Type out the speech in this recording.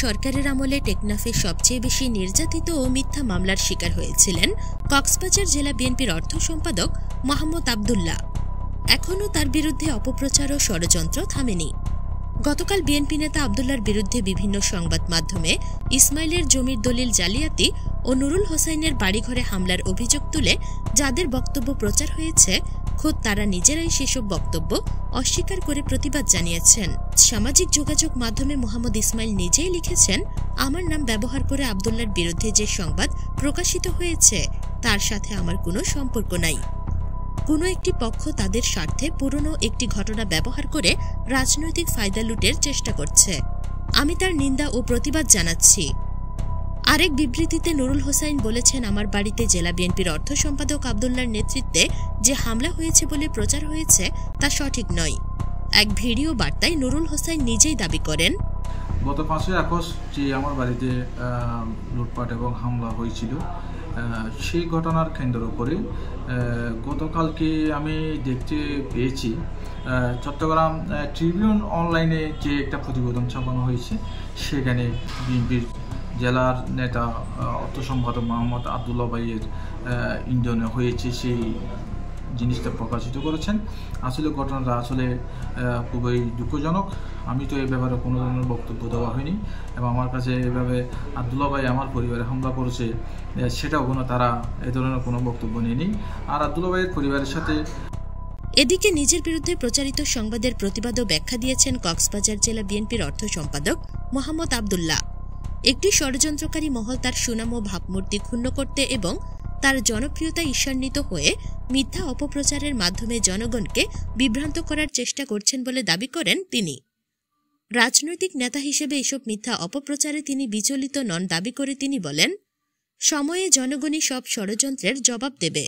সরকারের আমলে টেকনাফে সবচেয়ে বেশি নির্যাতিত ও মিথ্যা মামলার শিকার হয়েছিলেন কক্সবাজার জেলা বিএনপির অর্থ সম্পাদক মোহাম্মদ আবদুল্লাহ। এখনও তার বিরুদ্ধে অপপ্রচার ও ষড়যন্ত্র থামেনি। গতকাল বিএনপি নেতা আবদুল্লাহর বিরুদ্ধে বিভিন্ন সংবাদ মাধ্যমে ইসমাইলের জমির দলিল জালিয়াতি ও নুরুল হোসাইনের বাড়িঘরে হামলার অভিযোগ তুলে যাদের বক্তব্য প্রচার হয়েছে, খোদ তারা নিজেরাই সেসব বক্তব্য অস্বীকার করে প্রতিবাদ জানিয়েছেন। সামাজিক যোগাযোগ মাধ্যমে মোহাম্মদ ইসমাইল নিজেই লিখেছেন, আমার নাম ব্যবহার করে আবদুল্লাহর বিরুদ্ধে যে সংবাদ প্রকাশিত হয়েছে তার সাথে আমার কোনো সম্পর্ক নাই। কোনো একটি পক্ষ তাদের স্বার্থে পুরনো একটি ঘটনা ব্যবহার করে রাজনৈতিক ফায়দা লুটের চেষ্টা করছে। আমি তার নিন্দা ও প্রতিবাদ জানাচ্ছি। আরেক বিবৃতিতে নুরুল হোসাইন বলেছেন, আমার বাড়িতে জেলা বিএনপির অর্থ সম্পাদক আবদুল্লাহর নেতৃত্বে যে হামলা হয়েছে বলে প্রচার হয়েছে তা সঠিক নয়। এক ভিডিও বার্তায় নুরুল হোসাইন নিজেই দাবি করেন, গত 5ই আগস্ট যে আমার বাড়িতে লুটপাট এবং হামলা হয়েছিল সেই ঘটনার কেন্দ্র করে গতকালকে আমি দেখতে পেয়েছি চট্টগ্রাম ট্রিবিউন অনলাইনে যে একটা প্রতিবেদন ছাপানো হয়েছে, সেখানে বিএনপির জেলার নেতা অর্থ সম্পাদক মোহাম্মদ আবদুল্লাহ ভাইয়ের ইন্ধনে হয়েছে সেই জিনিসটা প্রকাশিত করেছেন। আসলে ঘটনাটা আসলে খুবই দুঃখজনক। আমি তো এই ব্যাপারে কোনো ধরনের বক্তব্য দেওয়া হয়নি এবং আমার কাছে এভাবে আবদুল্লাহ ভাই আমার পরিবারে হামলা করেছে সেটাও তারা এই ধরনের কোনো বক্তব্য নেয়নি। আর আবদুল্লাহ ভাইয়ের পরিবারের সাথে এদিকে নিজের বিরুদ্ধে প্রচারিত সংবাদের প্রতিবাদ ও ব্যাখ্যা দিয়েছেন কক্সবাজার জেলা বিএনপির অর্থ সম্পাদক মোহাম্মদ আবদুল্লাহ। একটি ষড়যন্ত্রকারী মহল তার সুনাম ও ভাবমূর্তি ক্ষুণ্ণ করতে এবং তার জনপ্রিয়তা ঈর্ষান্বিত হয়ে মিথ্যা অপপ্রচারের মাধ্যমে জনগণকে বিভ্রান্ত করার চেষ্টা করছেন বলে দাবি করেন তিনি। রাজনৈতিক নেতা হিসেবে এসব মিথ্যা অপপ্রচারে তিনি বিচলিত নন দাবি করে তিনি বলেন, সময়ে জনগণই সব ষড়যন্ত্রের জবাব দেবে।